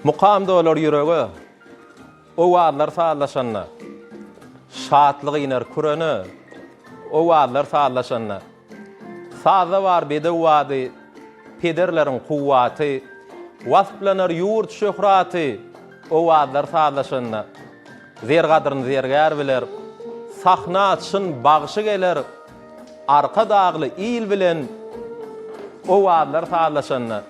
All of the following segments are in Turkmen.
Mukamda olar ýüregi, o wagtlar sağlaşanna, şatlyg iner kurany, o wagtlar sağlaşanna. Sazda bar bede wady, pederleriň kuwwaty, wasplanar ýurt şöhraty, o wagtlar sağlaşanna. Zer gadryny zergär biler, sahna çyn bagşy geler, arka dagly il bilen o wagtlar sağlaşanna.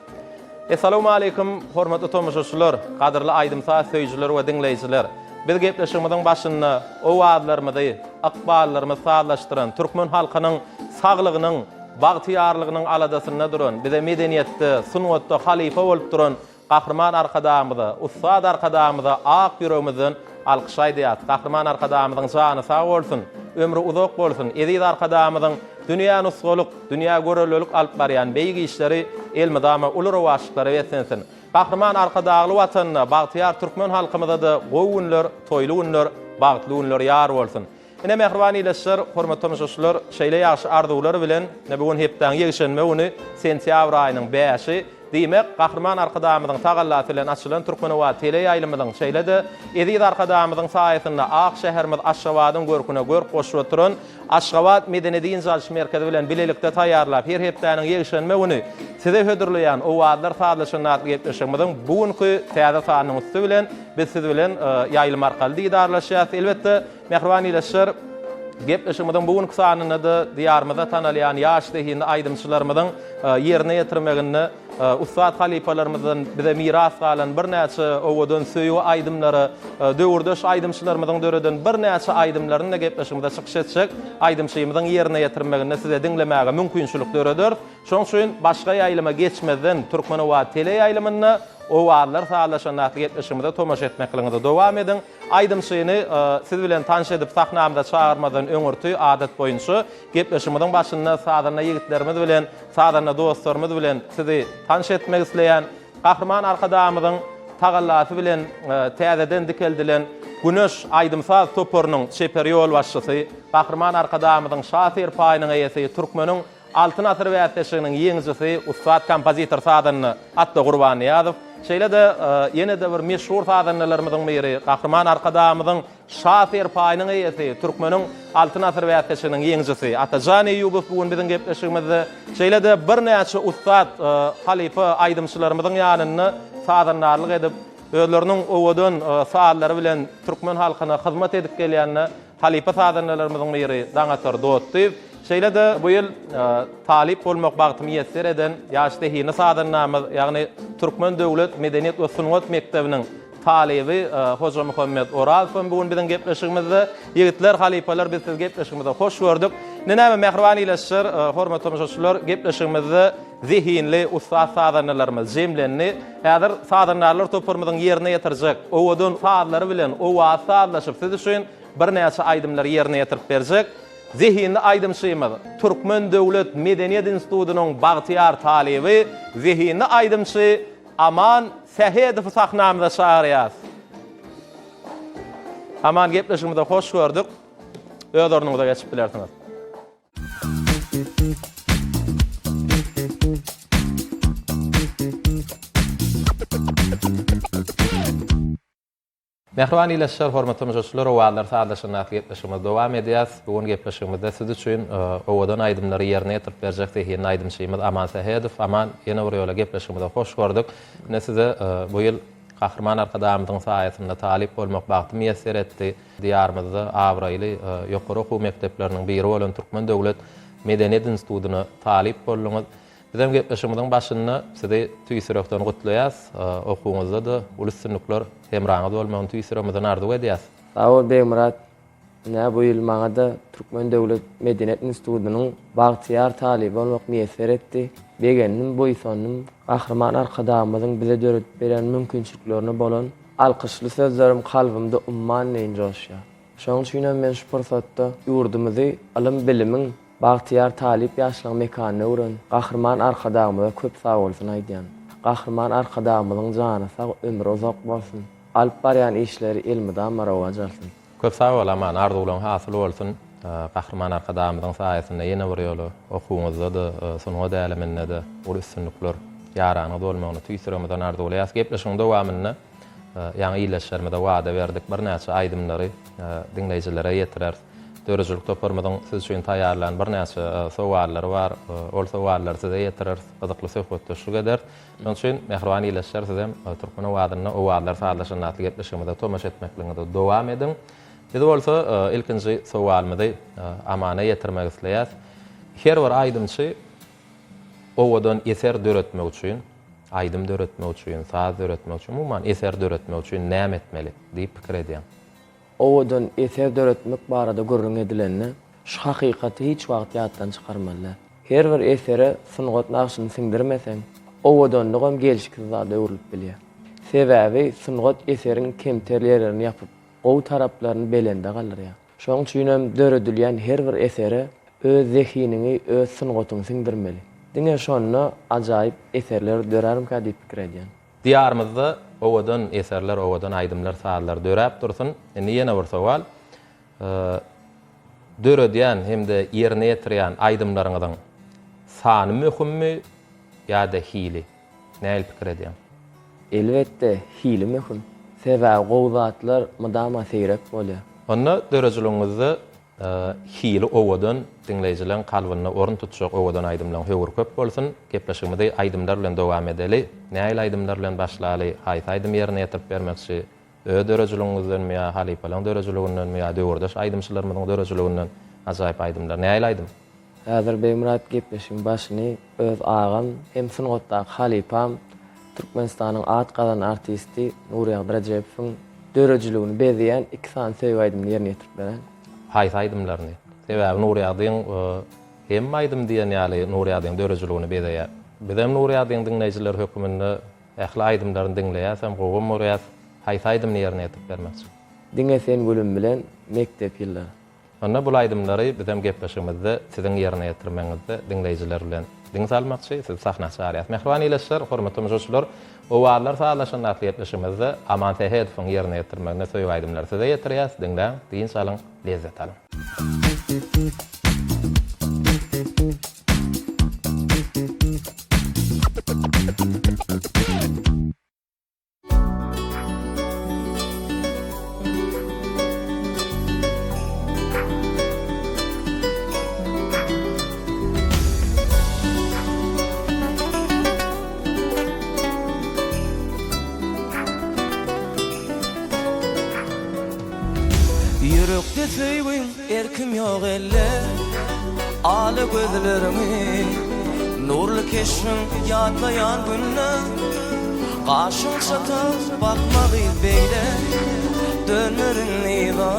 Assalamu alaykum hormatly tomoşaçylar, gadyrly aýdymsa söýjiler we dinleýijiler. Biz gepleşigimiziň başynda o wagtlarymyzy, akballarymyzy sağlaşdyran türkmen halkynyň saglygynyň, bagtyarlygynyň aladasyna duran, bize medeniýetde, sunwatda halifa bolup duran gahrman arkadamyzy, ustad arkadamyzy ak ýüregimizden alkyşaýdýar. Gahrman arkadamyzyň jany sag bolsun, ömrü uzak bolsun. Ezid arkadamyzyň dünýä nusgalyk, dünýä görellik alyp barýan beýgi işleri elmidama uly rowaşlyklary wetsensin. Gahrman arkadagly watanyna, bagtyar türkmen halkymyza da gowy günler, toýly günler, bagtly günler ýar bolsun. Ine mehriban ileşler, hormatly tomoşaçylar, şeýle ýaşy arzuwlary bilen bugun hepden ýegişenme güni sentýabr aýynyň 5-i diýmek gahrman arkadamyzyň tagallasy bilen açylan Türkmenwa tele ýaýlymyzyň şeýle-de Ezid arkadamyzyň saýatynda Ak şäherimiz Aşgabatyň görküne gör goşup oturan Aşgabat Medeniýet Ýyňjalyş Merkezi bilen bilelikde taýýarlap her hepdeniň ýegişenme güni size hödürleýän o wagtlar sağlaşanyna ýetmişimiziň bugünkü täze sanyň üstü bilen biz siz bilen ýaýlym arkaly diýdarlaşýar. Elbetde mehriban ileşler gepleşigimiziň bugünkü sanyny da diýarymyza tanalýan ýaş dehinli aýdymçylarymyzyň ýerine ýetirmegini ustad halifalarymyzdan bize miras galan bir näçe owadan söýüw aýdymlary, döwürdeş aýdymçylarymyzyň döreden bir näçe aýdymlaryny gepleşigimizde çykyş etsek, aýdymçymyzyň ýerine ýetirmegini size diňlemäge mümkinçilik döredir. Şoň üçin başga ýaýlyma geçmeden Türkmenwa tele ýaýlymyny o wagtlar sağlaşanyna gepleşigimizde tomaş etmekligiňizde dowam edin. Aýdymçyny siz bilen tanış edip sahnamda çağırmadan öňürtü adat boýunça gepleşigimiziň başynda sadarna ýigitlerimiz bilen, sadarna dostlarymyz bilen sizi tanış etmek isleýän gahrman arkadamyzyň tagallasy bilen täzeden dikeldilen Güneş aýdymsaz toporunyň çeper ýol başçysy, gahrman arkadamyzyň şahyr paýynyň eýesi, türkmeniň altyn asyr wätleşiginiň ýeňjisi, ustad kompozitor sadanny atda Gurbanyýazow. Şeýle-de ýene de bir meşhur sadanlarymyzyň biri, gahrman arkadamyzyň şahyr paýynyň eýesi, türkmeniň altyn asyr wätleşiginiň ýeňjisi Atajan Eýubow bugun biziň gepleşigimizde şeýle-de bir näçe ustad halifa aýdymçylarymyzyň ýanyny sadanlarlyk edip özleriniň owadan saallary bilen türkmen halkyna hyzmat edip gelýänini halifa sadanlarymyzyň biri Daňatar Dowutdiýew şeýle-de bu ýyl talip bolmak bagty müýesser eden ýaş dehinli sadanlarymyz, ýagny Türkmen Döwlet Medeniýet we Sunwat Mekdebiniň talibi Hoca Muhammed Oralow bugun biziň gepleşigimizde ýigitler, halifalar biz siz gepleşigimizde hoş gördük. Näme mehriban ileşler, hormatly tomoşaçylar, gepleşigimizde zihinli ustad sadanlarymyz jemlenni. Häzir sadanlar toparmyzyň ýerine ýetirjek. Owadan saadlary bilen o wagt saadlaşyp siz üçin bir näçe aýdymlar ýerine ýetirip berjek. Zihinli aýdymçymyz, Türkmen Döwlet Medeniýet Institutynyň bagtyar talibi, zihinli aýdymçy Aman Sehedow sahnamyza çağırýar. Aman gepleşigimizde hoş gördük. Öz ornuňyza geçip bilersiňiz. Mehriban ileşler, hormatly tomoşaçylar, o wagtlar sağlaşanyna gepleşigimiz dowam edýär. Bugun gepleşigimizde siz üçin owadan aýdymlary ýerine ýetirip berjek diýen aýdymçymyz Aman Sehedow. Aman ýene bir ýola gepleşigimizde hoş gördük. Ne size bu ýyl gahrman arkadamyzyň saýatynda talip bolmak bagty müýesser etdi. Diýarymyzda awraýly ýokary okuw mekdepleriniň biri bolan Türkmen Döwlet Medeniýet Institutyny talip boldyňyz. Bizim gepleşigimiziň başynda sizi tüýsürekden gutlaýas, okuwňyzda da ulus-sünnükler hemraňyz bolmagyny tüýsürekden arzuw edýäs. Sağ ol Beýmurat. Bu ýyl maňa da Türkmen Döwlet Medeniýet Institutynyň bagtyar talibi bolmak müýesser etdi. Begenim boýsanyň gahrman arkadamyzyň bize döret beren mümkinçiliklerini bolan alkyşly sözlerim kalbymda umman joşýar. Şoň üçin men şu pursatda ýurdumyzy ilm bilimiň bagtyar talip ýaşlyk mekanyna uran gahrman arkadamyza köp sag bolsun aýdýan. Gahrman arkadamyzyň jany sag, ömrü uzak bolsun. Alyp barýan işleri elmidam marawa jalsyn. Köp sag bol aman, arzuwlaryň hasyl bolsun. Gahrman arkadamyzyň saýatynda ýene bir ýoly okuwňyzda da, sunwat äleminde de ulus-sünnükler ýarany dolmagyny tüýsüremeden arzuwlaýas. Gepleşiň dowamyny ýa-ni iýleşlermede wada berdik. Bir näçe aýdymlary dinleýjilere ýetirer. Dörejlik toparmadan siz üçin taýýarlan bir näçe sowallar bar. Ol sowallar size ýetirer. Gyzykly söhbetde şu gedär. Şoň üçin mehriban iýleşler sizem türkmene wadyny o wadlar saýlaşynaty gepleşigimizde tomaş etmekligiňde dowam edin. Biz bolsa ilkinji sowalymyzy amana ýetirmek isleýär. Her bir aýdymçy owadan eser döretmek üçin, aýdym döretmek üçin, saz döretmek üçin, umman eser döretmek üçin näme etmeli diýip pikir edýär. Owadan eser döretmek barada görüň edilenni şu hakykaty hiç wagt ýatdan çykarmaly. Her bir esere sungat naqşyny siňdirmesen, owadan nogam gelişki zada öwrülip bilýär. Sebäbi sungat eserin kemterlerini ýapyp, o taraplaryny belende galýar. Şoň üçin hem döredilýän her bir esere öz zehinini, öz sungatyny siňdirmeli. Diňe şonu ajaýyp eserler dörärim ka diýip pikir edýän. Diyarımızda owadan eserler, owadan aýdymlar, sazlar döräp dursun. Endi ýene bir sowal. Döredýän hemde ýerine ýetirýän aýdymlaryňyň sany möhümmi ýa-da hili? Näil pikir edýän? Elbetde hili möhüm. Sebäbi gowzatlar mydama seýrek bolýar. Onda dörejiliňizde hili owadan dinleýijileň kalbyny orun tutjak owadan aýdymlaryň höwür köp bolsun. Gepleşigimizde aýdymlar bilen dowam edeli. Näil aýdymlar bilen başlaly? Haýsy aýdym ýerine ýetirip bermekçi? Dörejiliňizden ýa halipalaň dörejiliginden ýa döwürdeş aýdymçylarymyň dörejiliginden ajaýyp aýdymlar. Näil aýdym? Häzir beýmurat gepleşiň başyny öz agam hem sungatda halipam Türkmenistanyň at galan artisti Nuri Adrajepowyň dörejiligini bezeýän 2 san söýüp aýdym ýerine ýetirip beren. Haýsy aýdymlaryny? Sebäbi Nuri Adyň hem aýdym diýen ýaly Nuri Adyň dörejiligini bezeýär. Bizem Nuri Adyň dinleýijiler höküminde ähli aýdymlaryny dinleýäsem gowum morýas haýsy aýdymny ýerine ýetirip bermekçi. Diňe sen bölüm bilen mektep ýyllary. Onda bu aýdymlary bizem gepleşigimizde siziň ýerine ýetirmeňizde dinleýijiler bilen diň salmakçy, siz sahna çaryat. Mehriban iýleşler, hormatly mujyslar, o wagtlar saýlaşynaty ýetleşigimizde aman tehedowyň ýerine ýetirmegine söýüp aýdymlar size ýetirýäs, diňden diň salyň, lezzet alyň. Yürekde söýgün erkim ýok elle, aly gözlerimi nurly keşiň ýatlaýan günne, gaşyň çatar bakmagy beýle, dönmerin ýa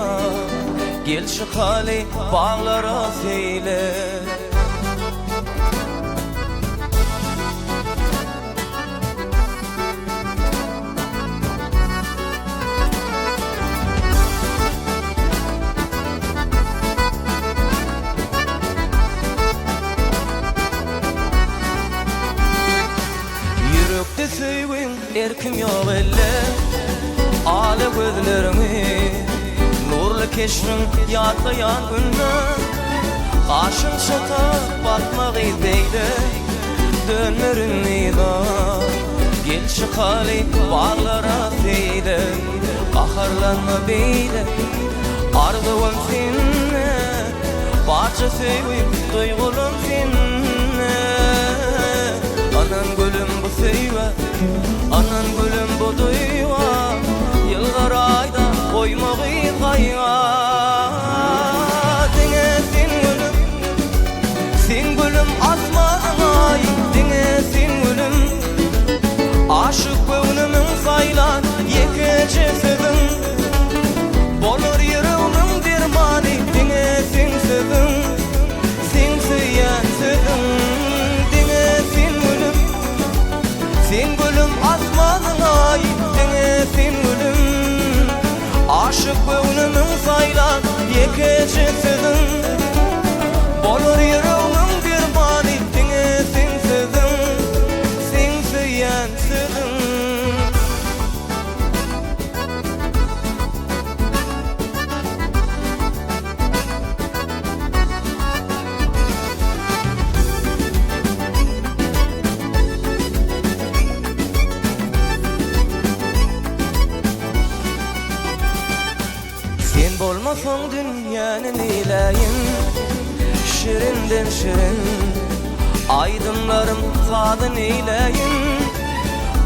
gelşi hali baglara seýle. Söýgün erkim ýok elle, aly gözlerimi nurly keşiň ýatlaýan günne, gaşyň çatar bakmagy beýle, dönmerin ýa gelşi hali baglara seýle. Gaharlanma beýle, arzuwym senne, barça söýgün duýgulum senne. Anan gülüm bu söýwe, anan gülüm bu duýwa, ýyllar aýda goýmagy gaýga. Diňe sen gülüm, sen gülüm asmanaň, diňe sen gülüm, aşyk göwnümiň saýlan ýekeje sözüň, bolar ýüregiň dermany, diňe sen sözüň, sen söýýän sözüň. Sen gülüm asmanyň aýy, diňe sen gülüm, aşyk yenin eyleyin. Şirinden şirin aydınlarım zadın eyleyin.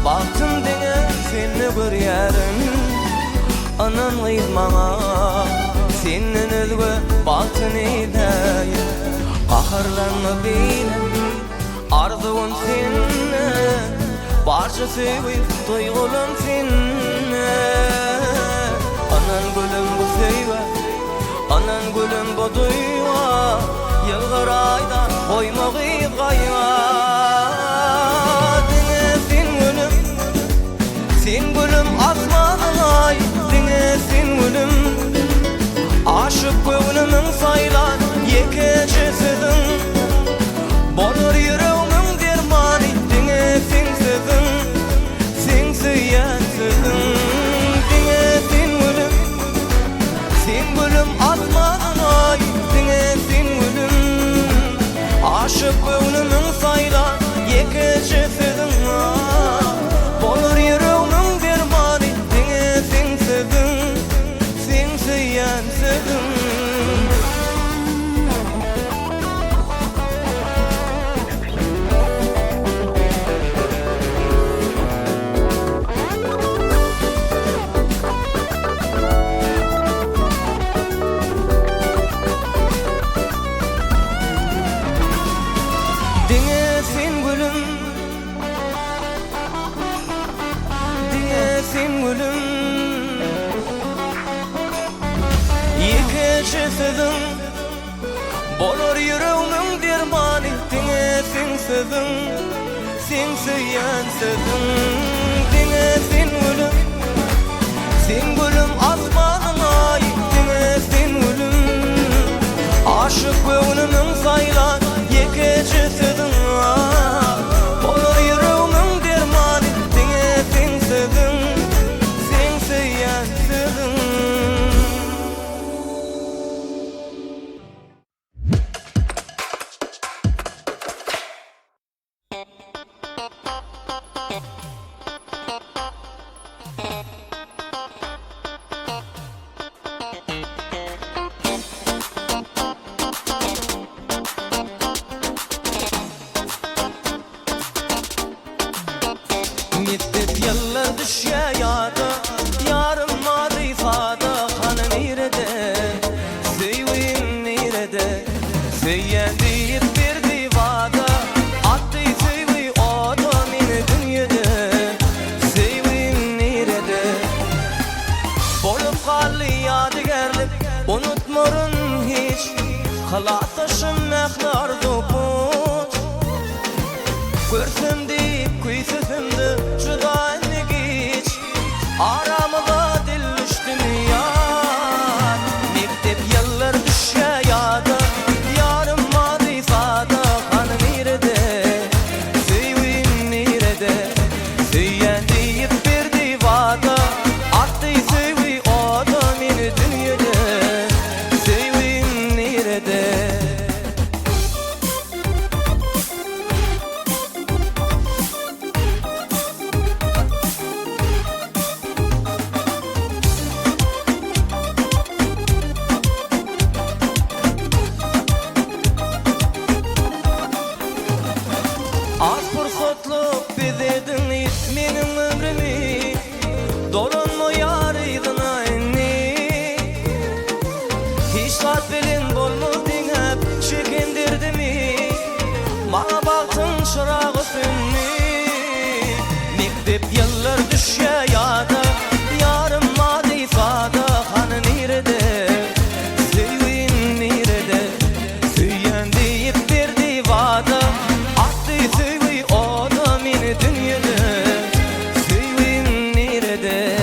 Baktım dene seni bir yerin, anan gıyzmana senin özgü baktın eyleyin. Qaharlanma benim arzuun seninle, barça sevip duygulum seninle. Anan gülüm bu seyve, anan gülüm bu duyva, yılgır aydan koyma gıyga. Dine sen gülüm, sen gülüm asmanay, dine sen gülüm. Aşık gönlümün saylan yekecisisin, bolur yüreğimin dermani, dine sen sözün, sen süyensizin. Dine sen gülüm, sen gülüm asmanay, dine sen gülüm. Aşık gönlümün saylan yekecisisin, bolur yüreğimin dermani, dine sen sözün, sen süyensizin. Dine sen gülüm, dine sen gülüm. Yekecisisin, bolur yüreğimin dermani, dine sen sözün, sen süyensizin. Dine sen gülüm, sen gülüm asmanay, dine sen gülüm. Aşık gönlümün saylan yekecisisin, bolur yüreğimin dermani, dine sen sözün, sen süyensizin. Mektep yıllar düşe yada, yarım madı ifada. Hanı nerede, sevim nerede, sevyen deyip verdi vada. Attı sevi o da meni dünyada, sevim nerede. Bolup kallı yadigarlık, unutmurun hiç. Kılatışım mehnar doput, görsem deyip kuysusumdu judaynı geç. Aramıza dil düştü niyat, mektep yıllar düşe yada, yarım madı ifada. Hanı nerede, sevim nerede, sevyen deyip verdi vada. Attı sevi o da meni dünyada, sevim nerede. Az fırsatlık bezedin it menin ömrümü, dolanma yarıydın aynı. Hiç tat belin bolmadın hep çekindirdi mi, bana baktın çırağı sönmü. Mektep yıllar düşe yada, yarım madı ifada. Hanı nerede, sevim nerede, süyen deyip verdi vada. Attı sevi o da meni dünyada, sevim nerede.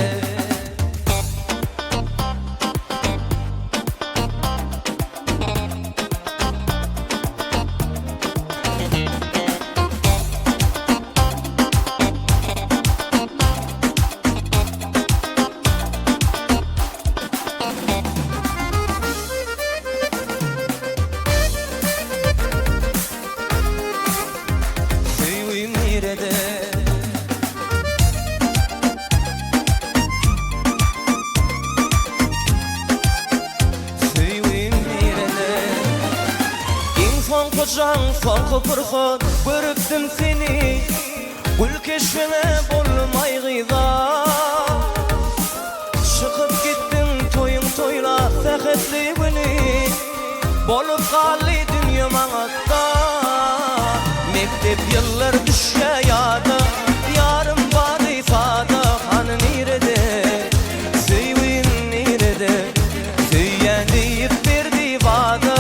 kocan falkı pırkı görüpdüm seni Gül keşfine bolmay gıyda Çıkıp gittin toyun toyla feketli beni Bolup kalli dünya manatta Mektep yıllar düşe yada Yarım var ifade Han nirede Süyün nirede Süyen deyip verdi vada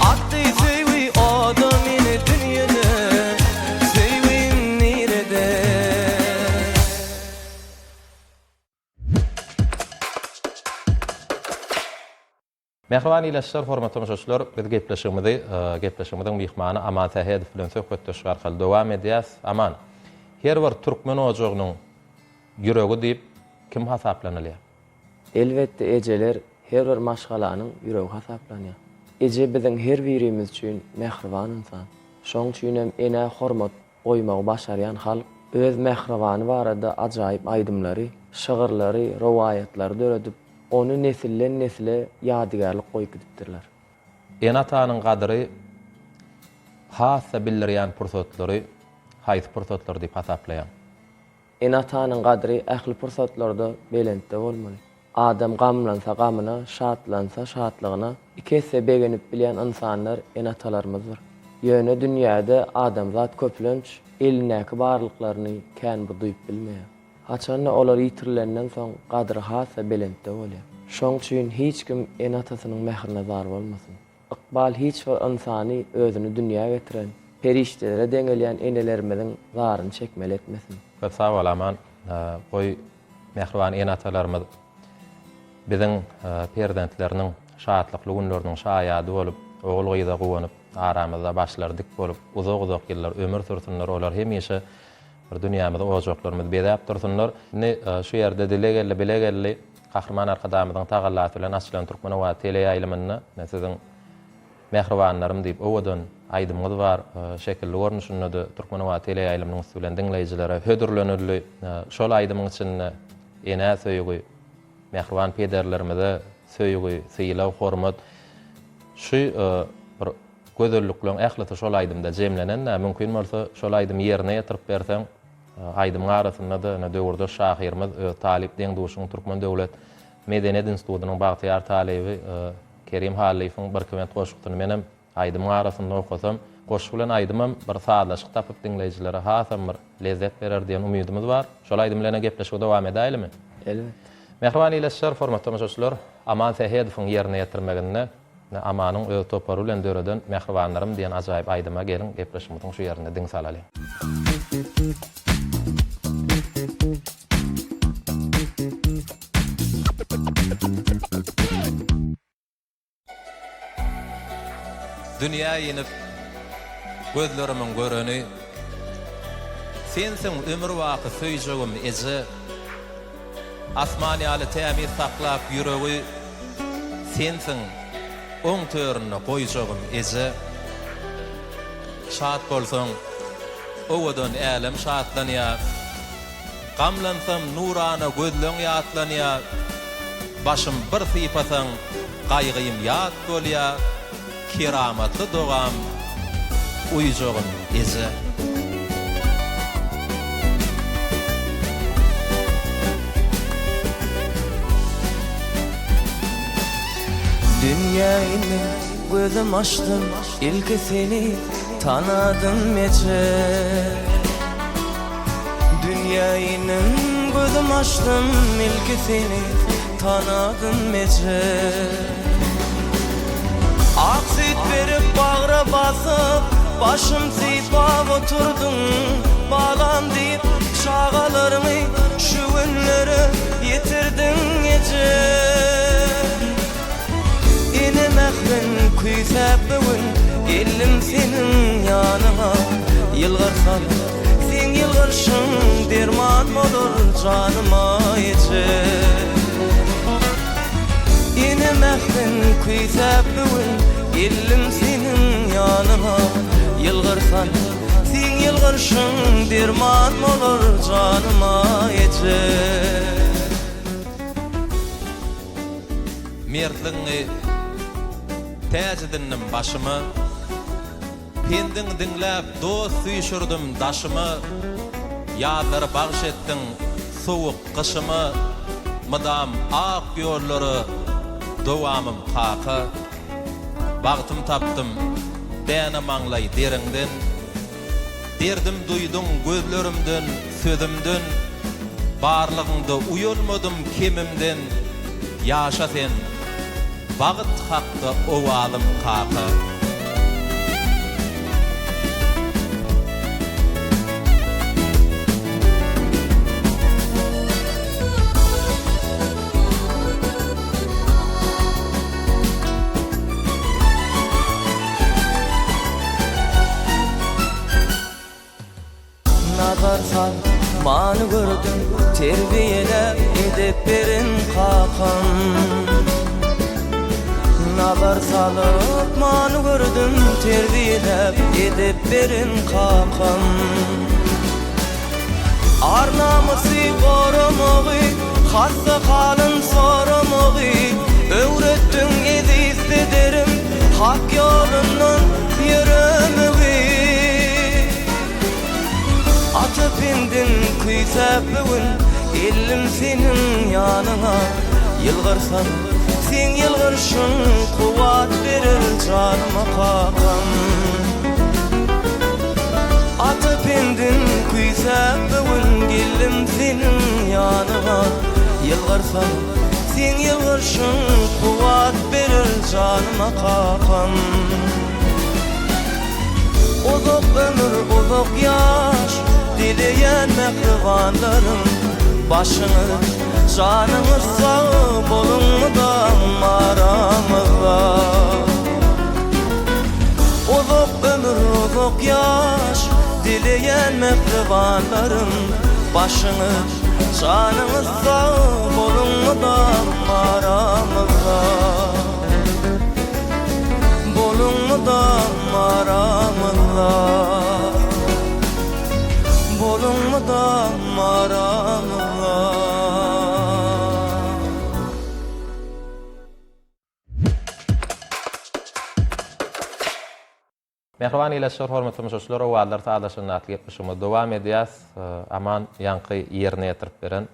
Attı süyü adam yine dünyada Süyün nirede Mehriban ilaşlar, hormatly müşahiçler, biz gepleşigimizi mihmany Aman Tähedov bilen söhbetleşik arkaly dowam edýäs. Aman, her bir türkmen ojagynyň ýüregi diýip kim hasaplanylýar? Elbetde ejeler her bir maşgalanyň ýüregi hasaplanýar. Eje biziň her birimiz üçin mehriban insan. Şoň üçin hem ene hormat goýmagy başarýan halk öz mehribany barada ajaýyp aýdymlary, şygyrlary, rowayatlary döredip onu nesilden nesile yadigarlyk goýup gidipdirler. En atanyň gadyry hassa bildirýän pursatlary, haýsy pursatlar diýip hasaplaýan. En atanyň gadry ähli pursatlarda belentde bolmaly. Adam gamlansa gamyna, şatlansa şatlygyna ikisi begenip bilýän insanlar en atalarymyzdyr. Ýöne dünýäde adamzat köplenç elinäki barlyklaryny kän bu duýup bilmeýär. Haçanna olar ýitirilenden soň gadry hassa belentde bolýar. Şoň üçin hiç kim en atasynyň mehrine zar bolmasyn. Iqbal hiç bir insany özüni dünýäge getiren, periştelere deňelýän enelerimiziň zaryny çekmeli etmesin. Köp sag bol Aman, goý mehriban en atalarymyz biziň perdentläriniň şahatlykly günleriniň şaýady bolup, ogul gyýda gowanyp, aramyzda başlary dik bolup, uzak ýyllar ömür sürsinler, olar hemişe bir dünýämizde ojaklarymyz bedäp dursunlar. Ne şu ýerde bilegelli Kahraman arkadamyzyň tagallaty bilen açylan türkmen we tele ýaýlymyny siziň mehribanlarym diýip owadan aýdymyz bar. Şekilli görnüşinde de türkmen we tele ýaýlymynyň bilen dinleýijilere hödürlenirli şol aýdymyň içinde ene söýügi mehriban pederlerimize söýügi, syýlaw, hormat şu bir gözellikleň ähleti şol aýdymda jemlenen, mümkin bolsa şol aýdymy ýerine ýetirip berseň aýdymyň arasynda da döwürde şahyrymyz Talip Deňduşyň Türkmen Döwlet Medeniýet Institutynyň bagtyar talibi Kerim Halifowyň bir kement goşukdyny menem aýdymyň arasynda okasam, goşuk bilen aýdymam bir saatlaşyk tapyp dinleýijilere hasam bir lezzet berer diýen umydymyz bar. Şol aýdym bilen gepleşip dowam edäýlimi? Elbet. Mehriban ilaşlar, hormatly müşahiçler, Aman Tähedowyň ýerine ýetirmeginde Amanyň öz topary bilen döreden mehribanlarym diýen ajaýyp aýdyma gelin gepleşimiziň şu ýerinde diň salaly. Dünýä ýenip gözlerimiň göreni sensiň ömür wagty söýjegim eje asmaniýaly tämir saklap ýüregi sensiň oň törüne goýjagym eje şat bolsaň owadan älim şatlanýar gamlansam nurana gözleň ýatlanýar başym bir sypasaň gaýgym ýat bolýar keramatly dogam uýjagym eje Dünyayını gözüm açtım ilki seni tanıdım mece Dünyayının gözüm açtım ilki seni tanıdım mece Ak süt verip bağra basıp başım sipap oturdum Bağlan deyip şağalarımı şu günleri yitirdin gece Yine mehrin küysep bugün geldim senin yanına Yılgırsan sen yılgırşın derman olur canıma yeçe Yine mehrin küysep bugün geldim senin yanına Yılgırsan sen yılgırşın derman olur canıma yeçe Mertliğini Täzedinim başymy Pendin dinläp dost süýşürdüm daşymy, ýazlary bagş etdiň sowuk kışymy, mydam ak ýollary dowamym kaka, bagtym tapdym bäne maňlay deriňden, derdim duýdum gözlerimden, sözümden, barlygynda uýalmadym kemimden, ýaşa sen, bagyt hakda owalym kaka. Nazar sal, many gördüm, terbiyelep edip berin kakam. Nazar salıp many gördüm, terbiyelep edip berin kakam. Arnamysy goramogy, hassa halyn soramogy, öwretdiň edizde derim, hak ýolundan ýöremogy. Atıp indin kuysa bugün, ellim senin yanına. Yılgırsan sen yılgırşın, kuvat verir canıma kakam. Atıp indin kuysa bugün, ellim senin yanına. Yılgırsan sen yılgırşın, kuvat verir canıma kakam. Uzak ömür, uzak yaş, dileyen mehribanlarım, başını, canını sağ bolun mu da aramızda. Uzak ömür, uzak yaş, dileyen mehribanlarım, başını, canını sağ bolun mu da aramızda. Bolun mu da aramızda. Bolun mu da aramızda. Mehriban ýeleşýär hormatly müşahireler, owallar taýdaşyny atlypmyşymy dowam edýäs. Aman ýanky ýerine ýetirip beren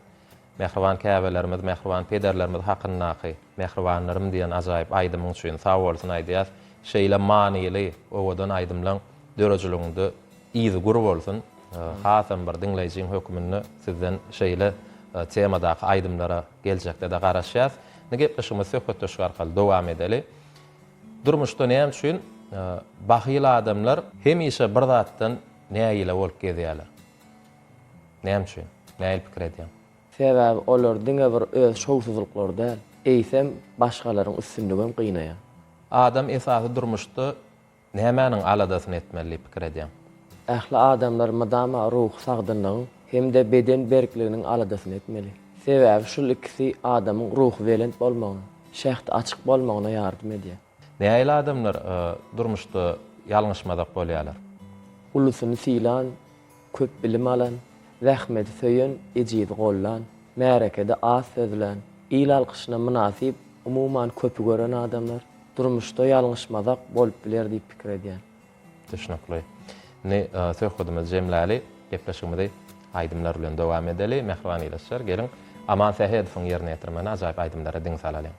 mehriban käbelerimiz, mehriban pederlerimiz hakyndaky mehribanlarym diýen ajaýyp aýdymyň üçin sag bolsun aýdýas. Şeýle manyly owadan aýdymlaň dörejliginde iýdi gur bolsun. Hasam bir dinleýijiň hökmünde sizden şeýle temadaky aýdymlara geljekde de garaşýas. Nägepleşigimiz söhbetde şu arkaly dowam edeli. Durmuşda näme üçin bahyl adamlar hemişe bir zatdan näýile bolup gezýärler. Näme üçin? Näil pikir edýär? Sebäbi olar diňe bir öz şowsuzluklar däl. Eýsem başgalaryň üstünligem gynaya. Adam esasy durmuşda nämäniň aladasyny etmeli pikir edýär? Ähli adamlar madama ruh sagdynlygyň hem de beden berkliginiň aladasyny etmeli. Sebäbi şol ikisi adamyň ruh welent bolmagyny, şäht açyk bolmagyna ýardym edýär. Näýil adamlar durmuşda ýalňyşmadak bolýarlar? Ulusyny silan, köp bilim alan, rahmeti söýen, ejidi gollan, märekede az sözlen, ýyl alkyşyna münasip umuman köpü gören adamlar durmuşda ýalňyşmadak bolup biler diýip pikir edýär. Teşekkürler. Ne söhbetimiz jemläli, gepleşigimizi aýdymlar bilen dowam edeli. Mehriban ýeleşýär, gelin Aman Sahedowyň ýerine ýetirmeni ajaýyp aýdymlara diň salalyň.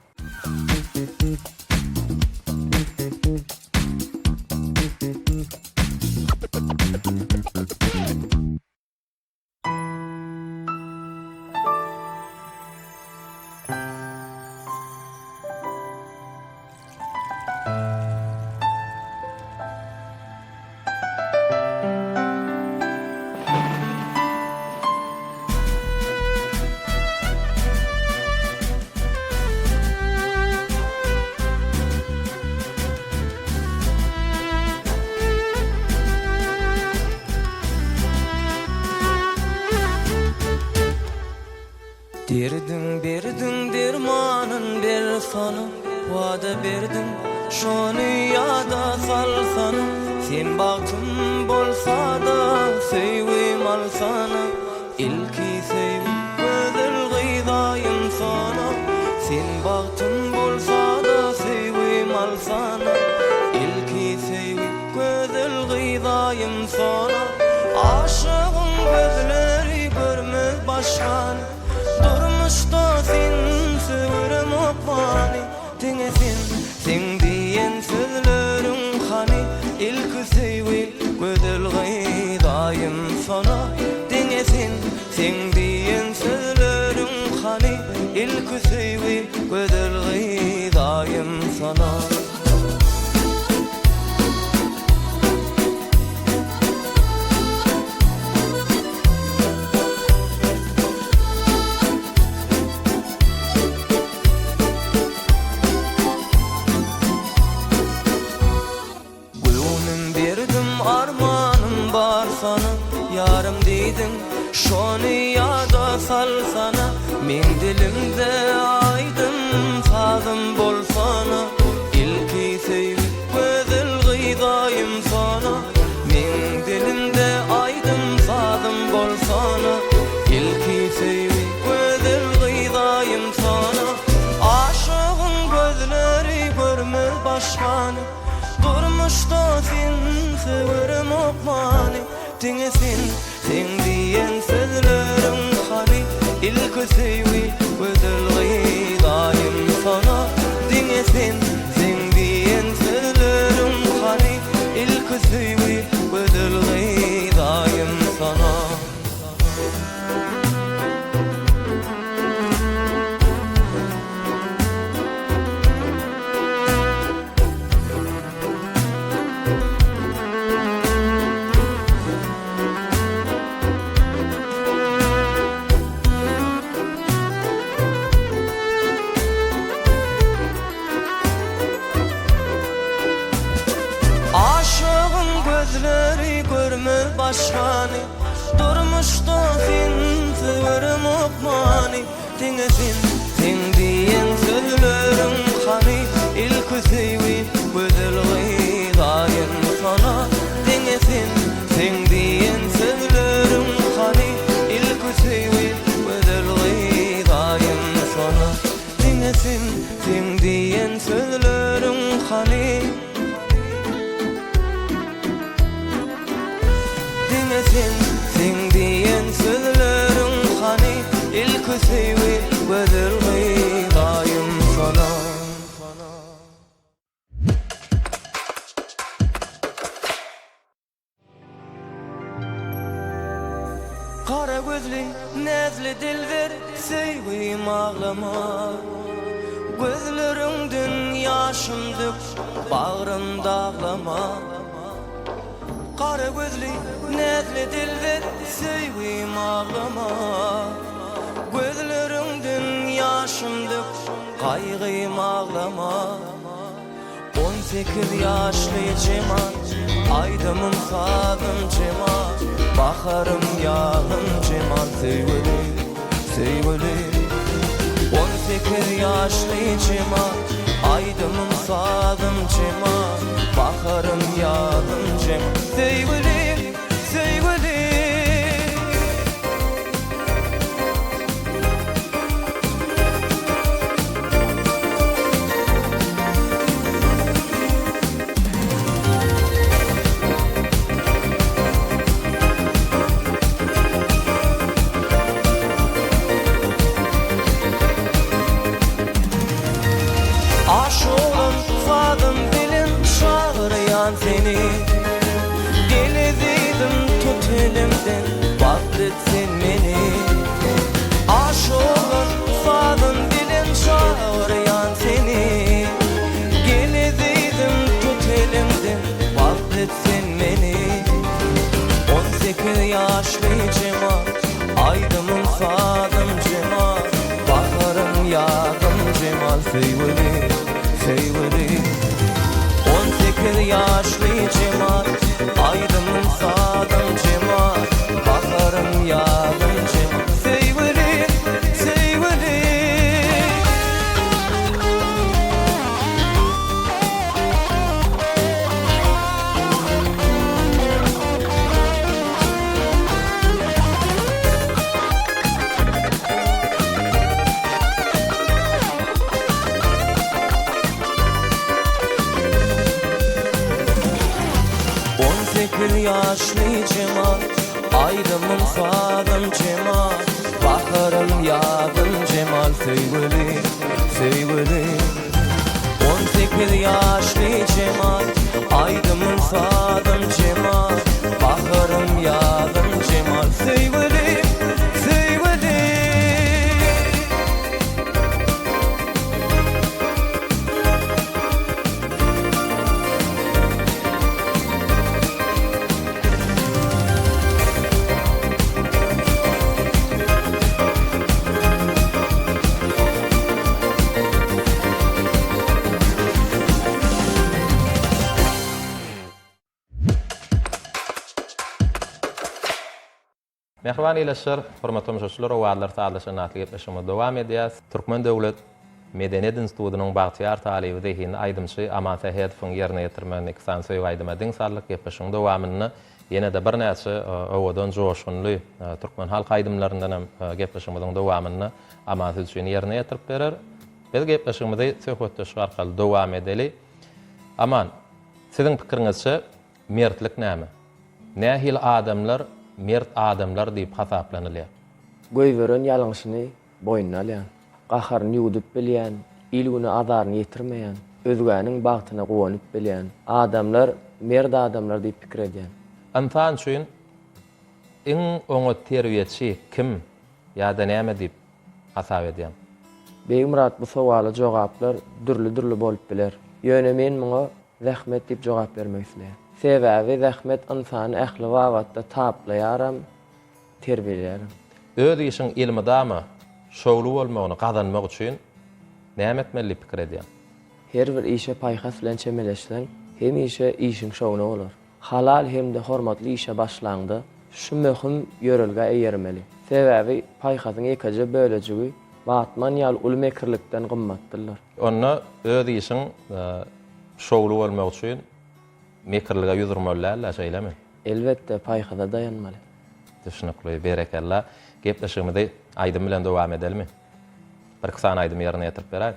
Derdim dermanın bir sana, vada berdim şonu yada salsana. Sen baktım bolsa da sevim alsana, ilki sevim gözül gıydayım sana. Sen baktım bolsa da sevim alsana, ilki sevim gözül bolsana, yarım diýdim, şonu ýada salsana. Men dilimde aýdym, sazym bolsana, ilki sevip gözül gıydayım sana. Men dilimde aýdym, sazym bolsana, ilki sevip gözül gıydayım sana. Aşığın gözleri görmez başkany, durmuşda sen severim okmany. Diňesin sen diýen sözleriň hany, ilki sevip gözül gıydayım sana. Diňesin sen diýen sözleriň hany, ilki sevip gözül gıydayım sana. Aşığın gözleri görmez başkany, durmuşda sen severim okmany. Diňesin sen diýen sözleriň hany, ilki sevip gözül gıydayım sana. Diňesin sen diýen sözleriň hany, ilki sevip gözül gıydayım sana. Diňesin sen diýen sözleriň hany, sen diýen sözleriň hany, ilki sevip gözül gıydayım sana. Kara gözli, nezli dilber, sevgim ağlama. Gözlerinden ýaşym dök, bagrym dağlama. Kara gözli, nezli dilber, sevgim ağlama. Gözlerinden ýaşym dök, gaýgym ağlama. 18 ýaşly jemal, aýdymym sazym jemal, baharym ýağım jemal, sevgili, sevgili. 18 ýaşly jemal, aýdymym sazym jemal, baharym ýağım jemal, sevgili, sevgili. Aşığım sazım dilim çağıryan seni, gelizdim tut elimden, bakletsin meni. Aşığım sazım dilim çağıryan seni, gelizdim tut elimden, bakletsin meni. 18 ýaşly jemal, aýdymym sazym jemal, baharym ýağım jemal, sevgili, sevgili. 18 ýaşly jemal, aýdymym sazym jemal, baharym ýağım jemal, sevgili, sevgili. Bir ýaşly jemal, aýdymym sazym jemal, baharym ýağım jemal, sevgili, sevgili. 18 ýaşly jemal, aýdymym sazym jemal, baharym ýağım jemal, sevgili, sevgili. Mehriban ileşler, hormatly müşahiçler, owadlar sağlaşan atlyp eşime dowam edýäs. Türkmen Döwlet Medeniyet Institutynyň bagtyar talyby dehin aýdymçy Aman Sahedowyň ýerine ýetirmeni ksan söýüp aýdymyň sarlyk ýepeşiň dowamyny ýene de bir näçe owadan joşgunly türkmen halk aýdymlaryndan hem gepeşimiň dowamyny Aman Sahedowyň ýerine ýetirip berer. Biz gepeşimizde söhbetdeş arkaly dowam edeli. Aman, siziň pikiriňizçe mertlik näme? Nähil adamlar mert adamlar diýip hasaplanylýar. Göýberen ýalňyşyny boýnuna alýan, gaharyny ýudup bilýän, ilgini azaryny ýetirmeýän, özgäniň bagtyna gowanyp bilýän adamlar mert adamlar diýip pikir edýän. Antan üçin iň oňa terbiýetçi kim ýa-da näme diýip hasap edýän? Beýmurat bu sowala jogaplar dürli bolup biler. Ýöne men muňa rahmet diýip jogap bermek isleýär. Sebäbi rahmet insany ähli wagtda taplaýaram, terbiýeleýär. Öz işiň ilmidama şowlu bolmagyny gazanmak üçin näme etmeli pikir edýän? Her bir işe paýhas bilen çemeleşseň, hem işe işiň şowna bolar. Halal hem de hormatly işe başlandy, şu möhüm ýörelge eýermeli. Sebäbi paýhasyň ekaje bölejigi batman ýal ul mekirlikden gymmatdylar. Onu öz işiň şowlu bolmak üçin mekirlige ýüzürmeler şeýlemi? Elbetde paýhada dayanmaly. Düşünükli, berekella. Gepleşigimizde aýdym bilen dowam edelmi? Bir kısa aýdym ýerine ýetirip beräýin.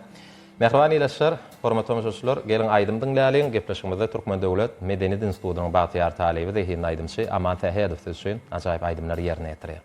Mehriban ileşler, hormatly müşahiçler, geliň aýdym dinläliň. Gepleşigimizde Türkmen Döwlet Medeniyet Institutynyň bagtyar talyby dehin aýdymçy Aman Sahedow üçin ajaýyp aýdymlar ýerine ýetirýär.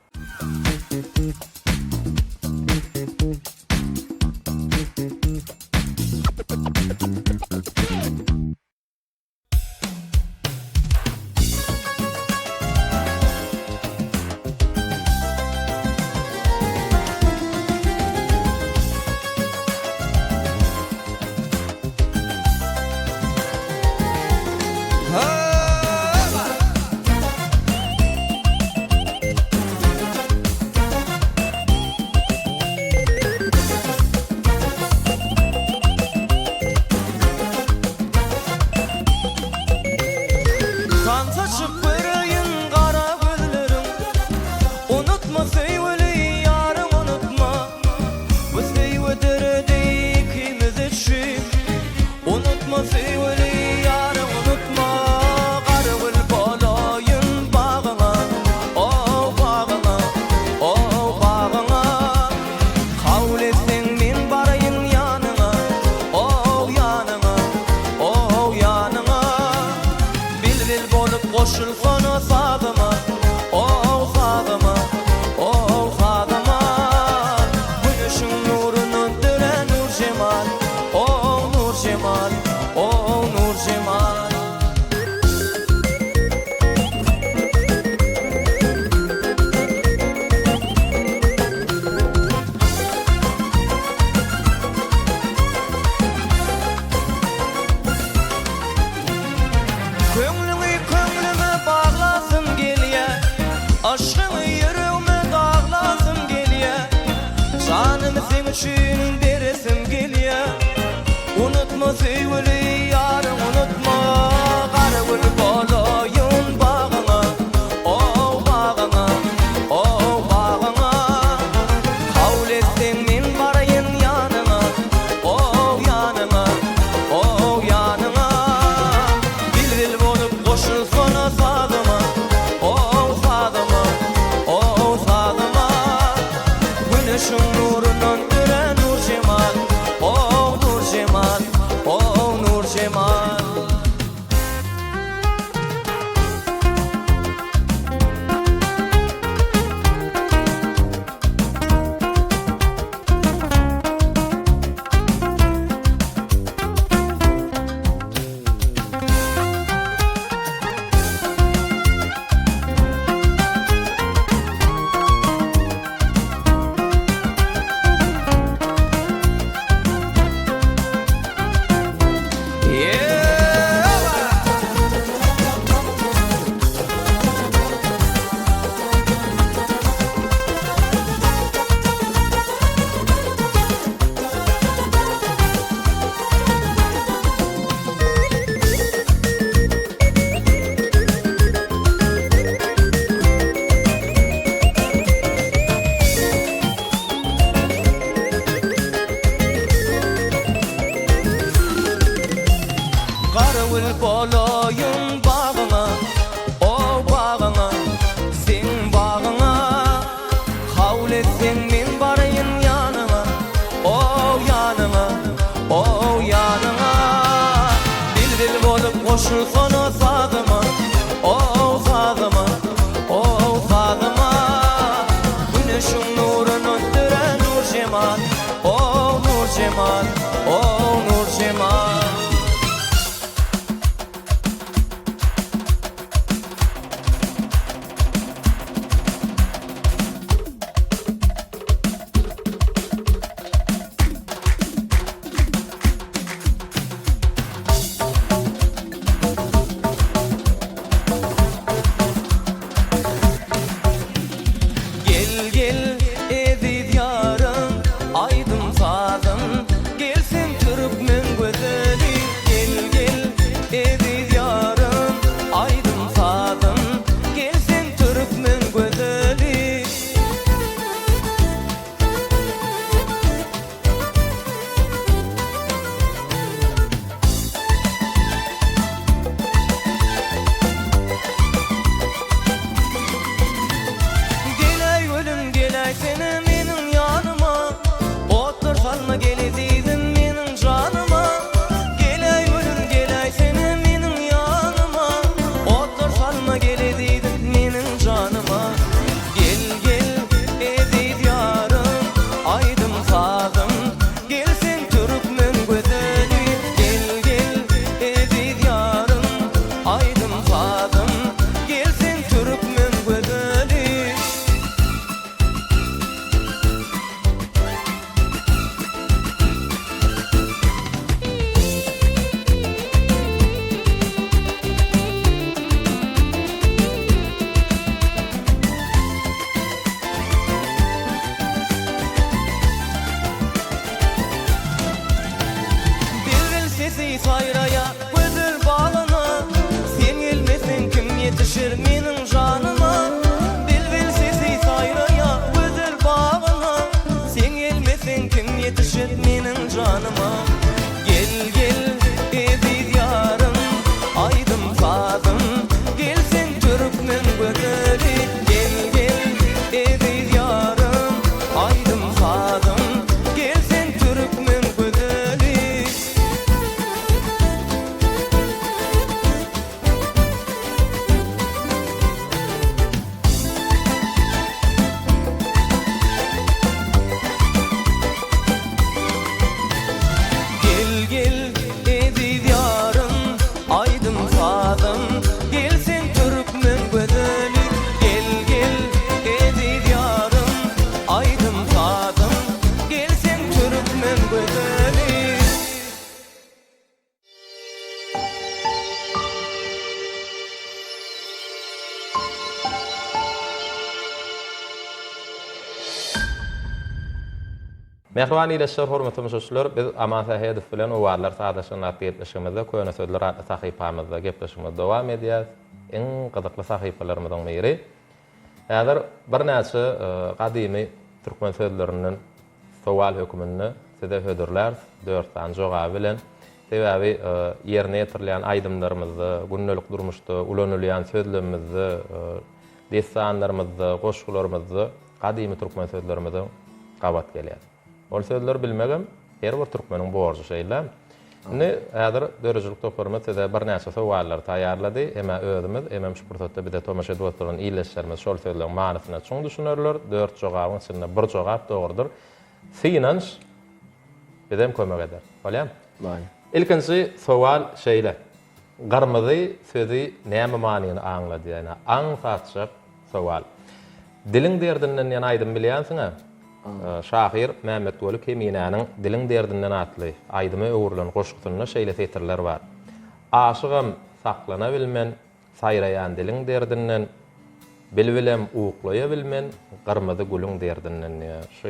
Köňlüňi köňlüme gül boloyun bağına, o bağına, sen bağına. Havl etsen men barayın yanına, o yanına, o yanına. Dil bolup koşulsan o sadıma, o sadıma, o sadıma. Güneşin nurunu öttüren nur cemal, o nur cemal, o nur cemal. Gel gel edi diyarım, aydım sadım, gelsin Türkmen güzeli. Gel gel edi diyarım, aydım sadım, gelsin Türkmen güzeli. Gelay ölüm gelay seni menin yanıma, otur salma gelediydin menin canıma. Gelay ölüm gelay seni menin yanıma, otur salma gelediydin menin canıma. Gel gel edi diyarım, aydım sadım, gelsin Türkmen güzeli. Gel gel edi diyarım, aydım sadım, gelsin Türkmen güzeli. Bilbil sesi sayraya, güzel bağlana. Sen gelmesen kim yetişir menin canıma? Bilbil sesi sayraya, güzel bağlana. Sen gelmesen kim yetişir menin canıma? Gel gel edi diyarım, aydım sadım, gelsin Türkmen güzeli. Gel gel edi diyarım, aydım sadım, gelsin Türkmen güzeli. Gel gel edi diyarım, aydım sadım, gelsin Türkmen güzeli. Gel gel edi diyarım, aydım sadım, gelsin Türkmen güzeli. Mehriban ileşler, hormatly müşahiçler, biz Amansa Hedef bilen owarlar sadaşyny atýetmişimizde köne sözler adlı sahypamyzda gepleşmeye dowam edýär. Eň gyzykly sahypalarymyzdan biri. Häzir bir näçe gadymy türkmen sözleriniň sowal hökümini size hödürler, 4 tane jogap bilen. Sebäbi ýerine ýetirlen aýdymlarymyzdy, günnelik durmuşda ulanylýan sözlerimizi, desanlarymyzdy, goşgularymyzdy gadymy türkmen sözlerimizden gabat gelýär. Ol sözler bilmegem her bir türkmeniň borjy şeýle. Ne häzir dörejilik toparma size bir näçe sowallar taýýarlady. Heme özümiz, hemem şu pursatda bir de tomaşa dostlaryň iýleşlerimiz şol sözleriň manysyna çoň düşünerler. 4 jogabyň içinde bir jogap dogrudur. Finans bedem kömek eder. Bolýar? Bäli. İlkinci sowal şeýle. Garmyzy sözi näme manyny aňlady ýa-ni aňsatjak sowal. Diliň derdinden ýa aýdym bilýänsiňa? Şahir Mehmet Weli Keminanyň Diliň derdinden atly aýdymy öwürlen goşgusyna şeýle tetirler bar. Aşygam saklana bilmen, saýraýan diliň derdinden bilbilem uwuklaýa bilmen, garmyzy gülüň derdinden şu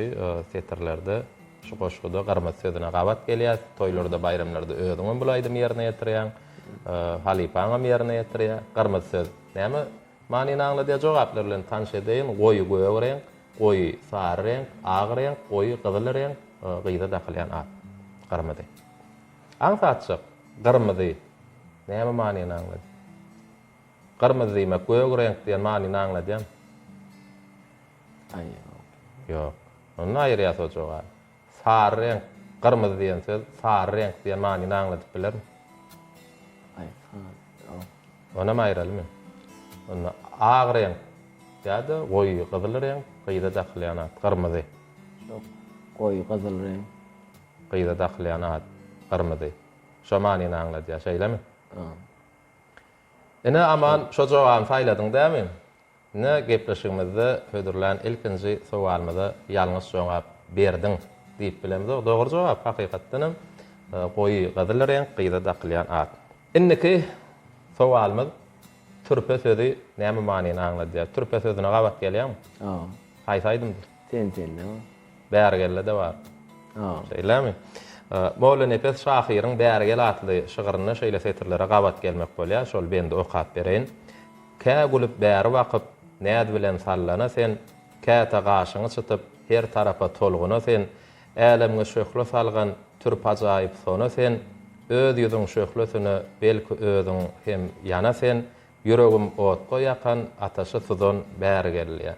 tetirlerde şu goşguda garmyzy sözüne gabat gelýär. Toýlarda, bayramlarda özüňem bu aýdym ýerine ýetirýän, halipaňam ýerine ýetirýär. Garmyzy söz näme manyny aňlady jogaplar bilen tanış edeýin, goýy goýagyň, goýy sary renk, agy renk, goýy gyzyl renk, gyýda dakylýan at. Garmyzy. Aňsatjak garmyzy Näme manyny aňlady? Gyrmyzy diýmek gög renk diýen manyny aňladym. Ay. Ýok. Onu aýrýas o jogap. Sar renk, gyrmyzy diýen söz, sar renk diýen manyny aňladyp bilermi? Ay. Ona aýralmy? Onu ag renk ýa-da goýy gyzyl renk, gyýda daxylýanat, gyrmyzy. Çok goýy gyzyl renk. Gyýda daxylýanat, gyrmyzy. Şo manyny aňlady ýaşaýlamy? Ene aman şo jogaby saýladyň dämi? Ne gepleşigimizde hödürlän ilkinji sowalymyza ýalňyş jogap berdiň diýip bilemiz. Dogry jogap hakykatdanam goýy gyzyl renk, gyýda daxylýanat. Inniki sowalymyz türpe sözi näme manyny aňlady? Türpe sözüne gabat gelýärmi? Haýsaýdym. Ten-tenne. Bärgelle de bar. Şeýlemi? Mawla Nefes Şahyryň Bärgel atly şygyryny şeýle setirlere gabat gelmek bolýar. Şol bendi okap bereýin. Kä gulup bäri wakyp näd bilen sallana sen käte gaşyňy çytyp her tarafa tolguna sen älemge şöhle salgan türp ajaýyp sona sen öz ýüzüň şöhlesini belki özüň hem ýana sen yüregim otga ýakan ataşy sudan bärgelýär.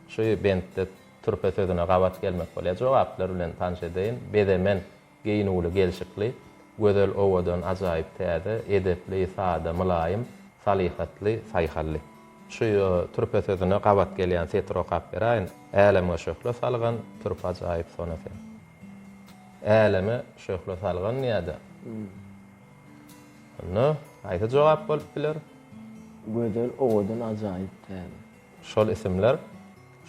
Şu bentde türpe sözüne gabat gelmek bolýar. Jogaplar bilen tanış edeýin. Bedemen geýinuli gelşikli, gözel owadan ajaýyp täze, edepli, sada, mylaýym, salihatly, saýhally. Şu türpe sözüne gabat gelýän setir okap beraýin. Älemge şöhle salgan türp ajaýyp sona sen. Äleme şöhle salgan ýa-da. No, aýta jogap bolup biler. Gözel owadan ajaýyp täze. Şol isimler